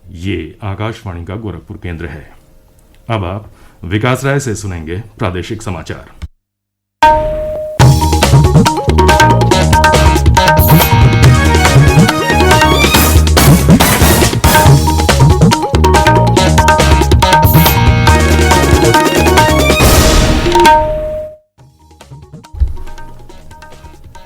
ये आकाशवाणी का गोरखपुर केंद्र है। अब आप विकास राय से सुनेंगे प्रादेशिक समाचार।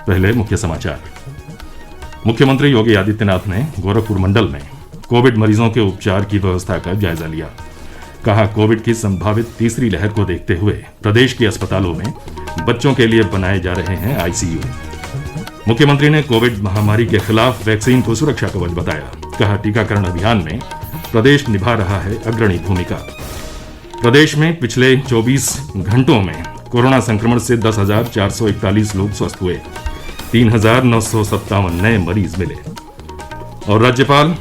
पहले मुख्य समाचार। मुख्यमंत्री योगी आदित्यनाथ ने गोरखपुर मंडल में कोविड मरीजों के उपचार की व्यवस्था का जायजा लिया। कहा, कोविड की संभावित तीसरी लहर को देखते हुए प्रदेश के अस्पतालों में बच्चों के लिए बनाए जा रहे हैं आईसीयू। मुख्यमंत्री ने कोविड महामारी के खिलाफ वैक्सीन को सुरक्षा कवच बताया। कहा, टीकाकरण अभियान में प्रदेश निभा रहा है अग्रणी भूमिका। प्रदेश में पिछले 24 घंटों में कोरोना संक्रमण से 10,441 लोग स्वस्थ हुए, 3,957 नए मरीज मिले। और राज्यपाल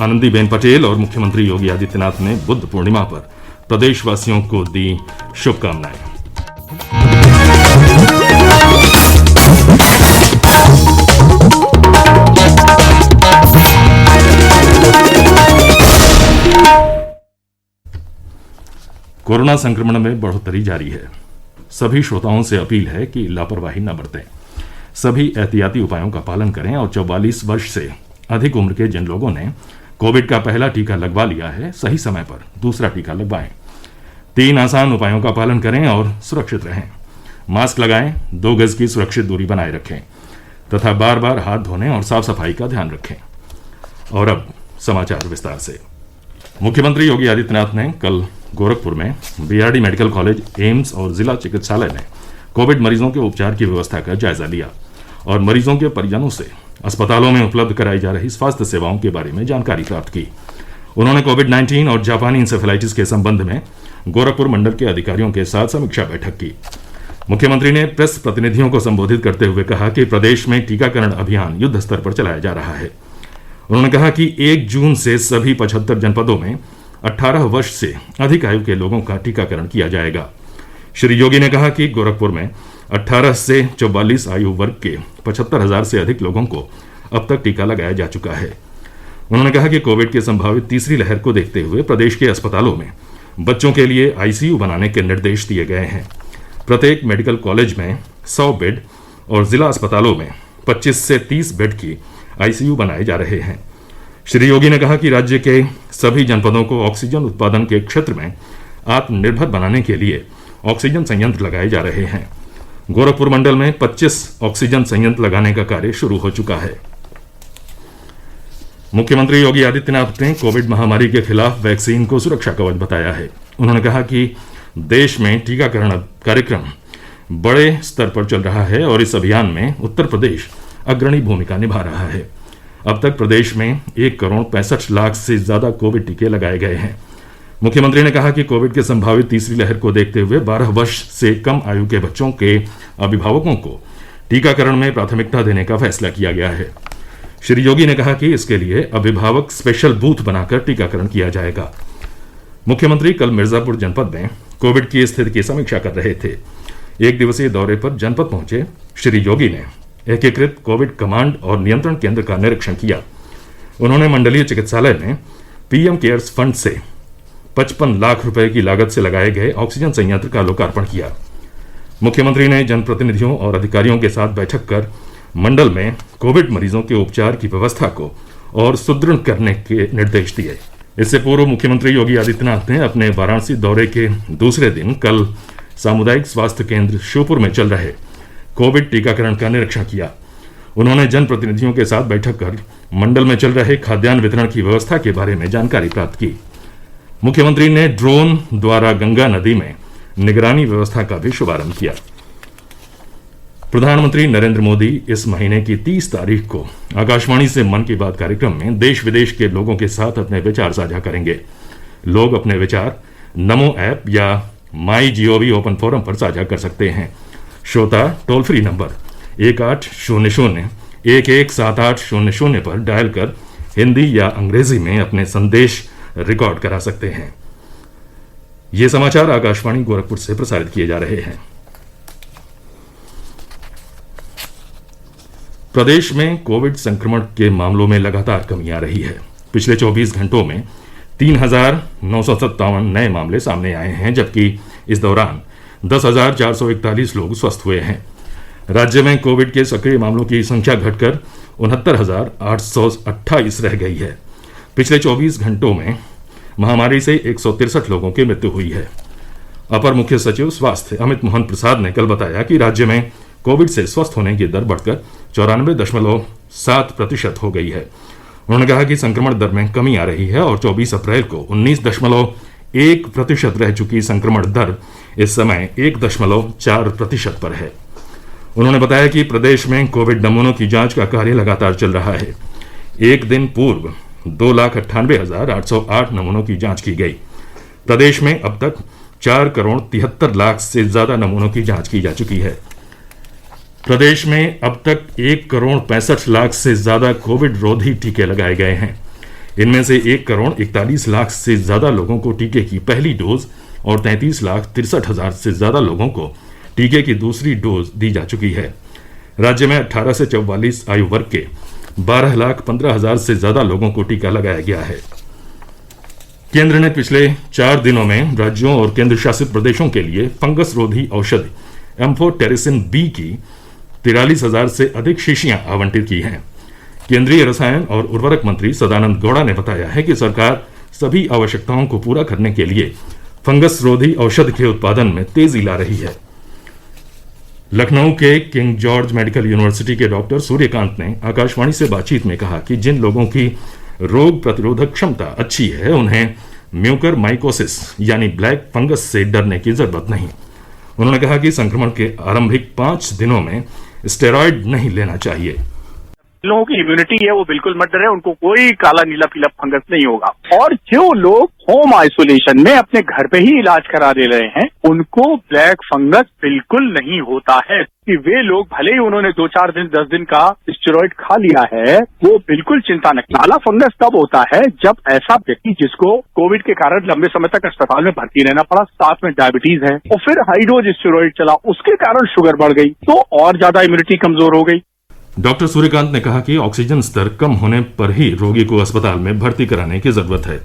आनंदीबेन पटेल और मुख्यमंत्री योगी आदित्यनाथ ने बुद्ध पूर्णिमा पर प्रदेशवासियों को दी शुभकामनाएं। कोरोना संक्रमण में बढ़ोतरी जारी है। सभी श्रोताओं से अपील है कि लापरवाही न बरतें, सभी एहतियाती उपायों का पालन करें और 44 वर्ष से अधिक उम्र के जिन लोगों ने कोविड का पहला टीका लगवा लिया है, सही समय पर दूसरा टीका लगवाएं। 3 आसान उपायों का पालन करें और सुरक्षित रहें। मास्क लगाएं, 2 गज की सुरक्षित दूरी बनाए रखें तथा बार बार हाथ धोने और साफ सफाई का ध्यान रखें। और अब समाचार विस्तार से। मुख्यमंत्री योगी आदित्यनाथ ने कल गोरखपुर में बीआरडी मेडिकल कॉलेज, एम्स और जिला चिकित्सालय में कोविड मरीजों के उपचार की व्यवस्था का जायजा लिया और मरीजों के परिजनों से अस्पतालों में उपलब्ध कराई जा रही स्वास्थ्य सेवाओं के बारे में जानकारी प्राप्त की। उन्होंने कोविड-19 और जापानी इंसेफेलाइटिस के संबंध में गोरखपुर मंडल के अधिकारियों के साथ समीक्षा बैठक की। मुख्यमंत्री ने प्रेस प्रतिनिधियों को संबोधित करते हुए कहा कि प्रदेश में टीकाकरण अभियान युद्ध स्तर पर चलाया जा रहा है। उन्होंने कहा कि 1 जून से सभी 75 जनपदों में 18 वर्ष से अधिक आयु के लोगों का टीकाकरण किया जाएगा। श्री योगी ने कहा कि गोरखपुर में 18 से 44 आयु वर्ग के 75,000 से अधिक लोगों को अब तक टीका लगाया जा चुका है। उन्होंने कहा कि कोविड की संभावित तीसरी लहर को देखते हुए प्रदेश के अस्पतालों में बच्चों के लिए आईसीयू बनाने के निर्देश दिए गए हैं। प्रत्येक मेडिकल कॉलेज में 100 बेड और जिला अस्पतालों में 25 से 30 बेड की आईसीयू बनाए जा रहे हैं। श्री योगी ने कहा कि राज्य के सभी जनपदों को ऑक्सीजन उत्पादन के क्षेत्र में आत्मनिर्भर बनाने के लिए ऑक्सीजन संयंत्र लगाए जा रहे हैं। गोरखपुर मंडल में 25 ऑक्सीजन संयंत्र लगाने का कार्य शुरू हो चुका है। मुख्यमंत्री योगी आदित्यनाथ ने कोविड महामारी के खिलाफ वैक्सीन को सुरक्षा कवच बताया है। उन्होंने कहा कि देश में टीकाकरण कार्यक्रम बड़े स्तर पर चल रहा है और इस अभियान में उत्तर प्रदेश अग्रणी भूमिका निभा रहा है। अब तक प्रदेश में 1,65,00,000 से ज्यादा कोविड टीके लगाए गए हैं। मुख्यमंत्री ने कहा कि कोविड के संभावित तीसरी लहर को देखते हुए 12 वर्ष से कम आयु के बच्चों के अभिभावकों को टीकाकरण में प्राथमिकता देने का फैसला किया गया है। श्री योगी ने कहा कि इसके लिए अभिभावक स्पेशल बूथ बनाकर टीकाकरण किया जाएगा। मुख्यमंत्री कल मिर्जापुर जनपद में कोविड की स्थिति की समीक्षा कर रहे थे। 1 दिवसीय दौरे पर जनपद पहुंचे श्री योगी ने एकीकृत कोविड कमांड और नियंत्रण केंद्र का निरीक्षण किया। उन्होंने मंडलीय चिकित्सालय में पीएम केयर्स फंड से 55 लाख रुपए की लागत से लगाए गए ऑक्सीजन संयंत्र का लोकार्पण किया। मुख्यमंत्री ने जनप्रतिनिधियों और अधिकारियों के साथ बैठक कर मंडल में कोविड मरीजों के उपचार की व्यवस्था को और सुदृढ़ करने के निर्देश दिए। इससे पूर्व मुख्यमंत्री योगी आदित्यनाथ ने अपने वाराणसी दौरे के दूसरे दिन कल सामुदायिक स्वास्थ्य केंद्र श्योपुर में चल रहे कोविड टीकाकरण का निरीक्षण किया। उन्होंने जनप्रतिनिधियों के साथ बैठक कर मंडल में चल रहे खाद्यान्न वितरण की व्यवस्था के बारे में जानकारी प्राप्त की। मुख्यमंत्री ने ड्रोन द्वारा गंगा नदी में निगरानी व्यवस्था का भी शुभारंभ किया। प्रधानमंत्री नरेंद्र मोदी इस महीने की 30 तारीख को आकाशवाणी से मन की बात कार्यक्रम में देश विदेश के लोगों के साथ अपने विचार साझा करेंगे। लोग अपने विचार नमो ऐप या MyGov ओपन फोरम पर साझा कर सकते हैं। श्रोता टोल फ्री नंबर 1800-117800 पर डायल कर हिंदी या अंग्रेजी में अपने संदेश रिकॉर्ड करा सकते हैं। ये समाचार आकाशवाणी गोरखपुर से प्रसारित किए जा रहे हैं। प्रदेश में कोविड संक्रमण के मामलों में लगातार कमी आ रही है। पिछले 24 घंटों में 3,957 नए मामले सामने आए हैं, जबकि इस दौरान 10,441 लोग स्वस्थ हुए हैं। राज्य में कोविड के सक्रिय मामलों की संख्या घटकर 69,828 रह गई है। पिछले 24 घंटों में महामारी से 163 लोगों की मृत्यु हुई है। अपर मुख्य सचिव स्वास्थ्य अमित मोहन प्रसाद ने कल बताया कि राज्य में कोविड से स्वस्थ होने की दर बढ़कर 94.7% हो गई है। उन्होंने कहा कि संक्रमण दर में कमी आ रही है और 24 अप्रैल को 19.1% रह चुकी संक्रमण दर इस समय 1.4% पर है। उन्होंने बताया कि प्रदेश में कोविड नमूनों की जांच का कार्य लगातार चल रहा है। एक दिन पूर्व 2,98,808 नमूनों की जांच की गई। प्रदेश में अब तक 4,73,00,000 से ज्यादा नमूनों की जांच की जा चुकी है। प्रदेश में अब तक 1,65,00,000 से ज्यादा कोविड रोधी टीके लगाए गए हैं। इनमें से 1,41,00,000 से ज्यादा लोगों को टीके की पहली डोज और 33,63,000 से ज्यादा लोगों को टीके की दूसरी डोज दी जा चुकी है। राज्य में 18 से 44 आयु वर्ग के 12,15,000 से ज्यादा लोगों को टीका लगाया गया है। केंद्र ने पिछले 4 दिनों में राज्यों और केंद्र शासित प्रदेशों के लिए फंगस रोधी औषधि एम्फोटेरिसिन बी की 43,000 से अधिक शीशियां आवंटित की हैं। केंद्रीय रसायन और उर्वरक मंत्री सदानंद गौड़ा ने बताया है कि सरकार सभी आवश्यकताओं को पूरा करने के लिए फंगस रोधी औषधि के उत्पादन में तेजी ला रही है। लखनऊ के किंग जॉर्ज मेडिकल यूनिवर्सिटी के डॉक्टर सूर्यकांत ने आकाशवाणी से बातचीत में कहा कि जिन लोगों की रोग प्रतिरोधक क्षमता अच्छी है उन्हें म्यूकर माइकोसिस यानी ब्लैक फंगस से डरने की जरूरत नहीं। उन्होंने कहा कि संक्रमण के आरंभिक 5 दिनों में स्टेरॉयड नहीं लेना चाहिए। लोगों की इम्यूनिटी है वो बिल्कुल मत डरे, उनको कोई काला नीला पीला फंगस नहीं होगा। और जो लोग होम आइसोलेशन में अपने घर पे ही इलाज करा ले रहे हैं उनको ब्लैक फंगस बिल्कुल नहीं होता है। कि वे लोग भले ही उन्होंने 2-4 दिन 10 दिन का स्टेरॉइड खा लिया है वो बिल्कुल चिंता न। काला फंगस तब होता है जब ऐसा व्यक्ति जिसको कोविड के कारण लंबे समय तक अस्पताल में भर्ती रहना पड़ा, साथ में डायबिटीज है और फिर हाई डोज स्टेरॉइड चला, उसके कारण शुगर बढ़ गई तो और ज्यादा इम्यूनिटी कमजोर हो गई। डॉक्टर सूर्यकांत ने कहा कि ऑक्सीजन स्तर कम होने पर ही रोगी को अस्पताल में भर्ती कराने की जरूरत है।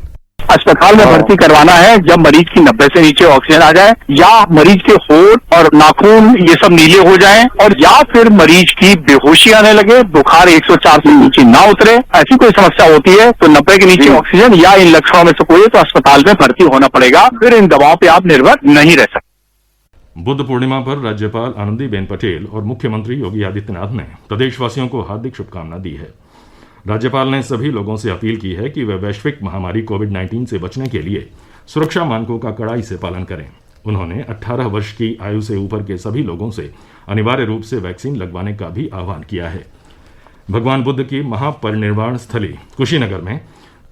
अस्पताल में भर्ती करवाना है जब मरीज की 90 से नीचे ऑक्सीजन आ जाए या मरीज के होंठ और नाखून ये सब नीले हो जाएं और या फिर मरीज की बेहोशी आने लगे, बुखार 104 से नीचे ना उतरे, ऐसी कोई समस्या होती है तो 90 के नीचे ऑक्सीजन या इन लक्षणों में से कोई तो अस्पताल में भर्ती होना पड़ेगा। फिर इन दवाओं पर आप निर्भर नहीं रह सकते। बुद्ध पूर्णिमा पर राज्यपाल आनंदीबेन पटेल और मुख्यमंत्री योगी आदित्यनाथ ने प्रदेशवासियों को हार्दिक शुभकामना दी है। राज्यपाल ने सभी लोगों से अपील की है कि वे वैश्विक महामारी कोविड-19 से बचने के लिए सुरक्षा मानकों का कड़ाई से पालन करें। उन्होंने 18 वर्ष की आयु से ऊपर के सभी लोगों से अनिवार्य रूप से वैक्सीन लगवाने का भी आह्वान किया है। भगवान बुद्ध की महापरिनिर्वाण स्थली कुशीनगर में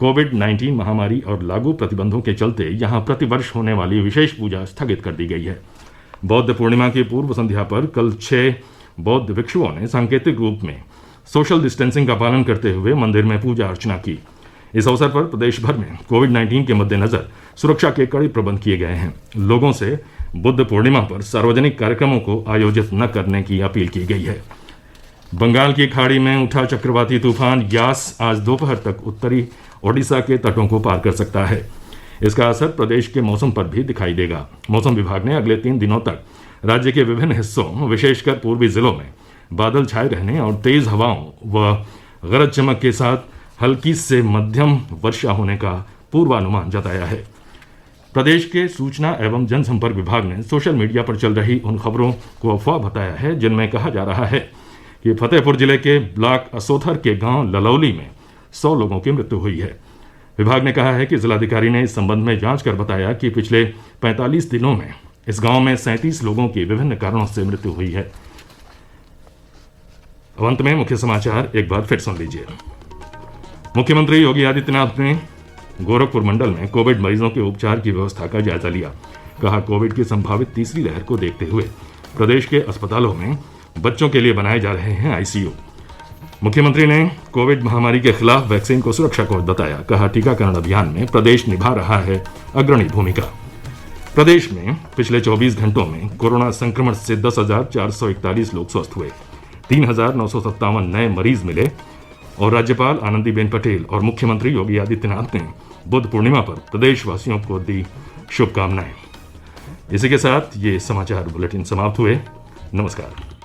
कोविड-19 महामारी और लागू प्रतिबंधों के चलते यहां प्रतिवर्ष होने वाली विशेष पूजा स्थगित कर दी गई है। बौद्ध पूर्णिमा की पूर्व संध्या पर कल 6 बौद्ध भिक्षुओं ने सांकेतिक रूप में सोशल डिस्टेंसिंग का पालन करते हुए मंदिर में पूजा अर्चना की। इस अवसर पर प्रदेश भर में कोविड-19 के मद्देनजर सुरक्षा के कड़े प्रबंध किए गए हैं। लोगों से बुद्ध पूर्णिमा पर सार्वजनिक कार्यक्रमों को आयोजित न करने की अपील की गई है। बंगाल की खाड़ी में उठा चक्रवाती तूफान यास आज दोपहर तक उत्तरी ओडिशा के तटों को पार कर सकता है। इसका असर प्रदेश के मौसम पर भी दिखाई देगा। मौसम विभाग ने अगले 3 दिनों तक राज्य के विभिन्न हिस्सों विशेषकर पूर्वी जिलों में बादल छाए रहने और तेज हवाओं व गरज चमक के साथ हल्की से मध्यम वर्षा होने का पूर्वानुमान जताया है। प्रदेश के सूचना एवं जनसंपर्क विभाग ने सोशल मीडिया पर चल रही उन खबरों को अफवाह बताया है जिनमें कहा जा रहा है कि फतेहपुर जिले के ब्लॉक असोथर के गांव ललौली में 100 लोगों की मृत्यु हुई है। विभाग ने कहा है कि जिलाधिकारी ने इस संबंध में जांच कर बताया कि पिछले 45 दिनों में इस गांव में 37 लोगों की विभिन्न कारणों से मृत्यु हुई है। अंत में मुख्य समाचार एक बार फिर सुन लीजिए। मुख्यमंत्री योगी आदित्यनाथ ने गोरखपुर मंडल में कोविड मरीजों के उपचार की व्यवस्था का जायजा लिया। कहा, कोविड की संभावित तीसरी लहर को देखते हुए प्रदेश के अस्पतालों में बच्चों के लिए बनाए जा रहे हैं आईसीयू। मुख्यमंत्री ने कोविड महामारी के खिलाफ वैक्सीन को सुरक्षा कवच बताया। कहा, टीकाकरण अभियान में प्रदेश निभा रहा है अग्रणी भूमिका। प्रदेश में पिछले 24 घंटों में कोरोना संक्रमण से 10,441 लोग स्वस्थ हुए, 3,957 नए मरीज मिले। और राज्यपाल आनंदीबेन पटेल और मुख्यमंत्री योगी आदित्यनाथ ने बुद्ध पूर्णिमा पर प्रदेशवासियों को दी शुभकामनाएं। इसी के साथ ये समाचार बुलेटिन समाप्त हुए। नमस्कार।